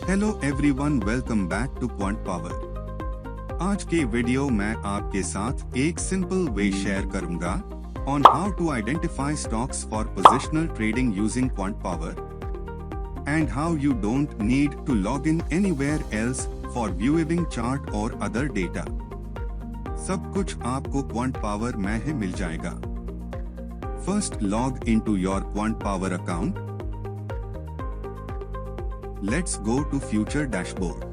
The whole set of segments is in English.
Hello everyone, welcome back to Quant Power. आज के video में आपके साथ एक सिंपल वे शेयर करूंगा on how to identify stocks for positional trading using Quant Power and how you don't need to log in anywhere else for viewing chart और other data. सब कुछ आपको क्वांट पावर में ही मिल जाएगा। First, log into your Quant Power account. Let's go to future dashboard.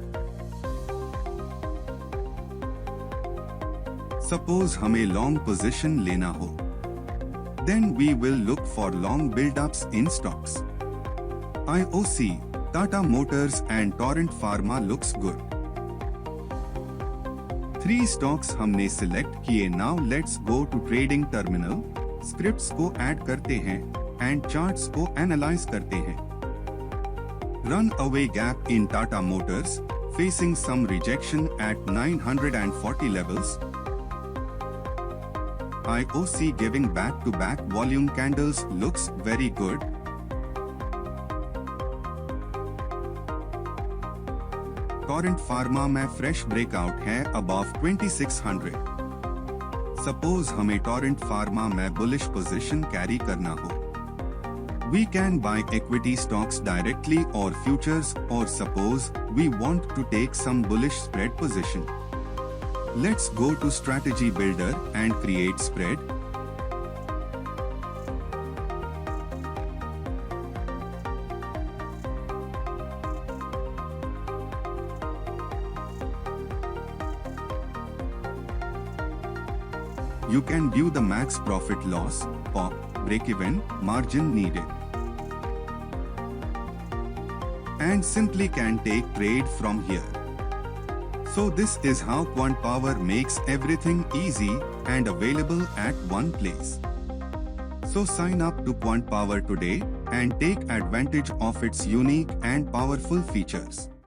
Suppose हमें long position लेना हो, then we will look for long build-ups in stocks. IOC, Tata Motors and Torrent Pharma looks good. 3 stocks हमने select किए. Now let's go to trading terminal. Scripts को add करते हैं and charts को analyze करते हैं. Runaway gap in Tata Motors, facing some rejection at 940 levels. IOC giving back-to-back volume candles looks very good. Torrent Pharma में fresh breakout है above 2600. Suppose हमें Torrent Pharma में bullish position carry करना हो. We can buy equity stocks directly or futures, or suppose we want to take some bullish spread position. Let's go to Strategy Builder and create spread. You can view the max profit loss, POP, break-even, margin needed. And simply can take trade from here. So this is how QuantPower makes everything easy and available at one place. So sign up to QuantPower today and take advantage of its unique and powerful features.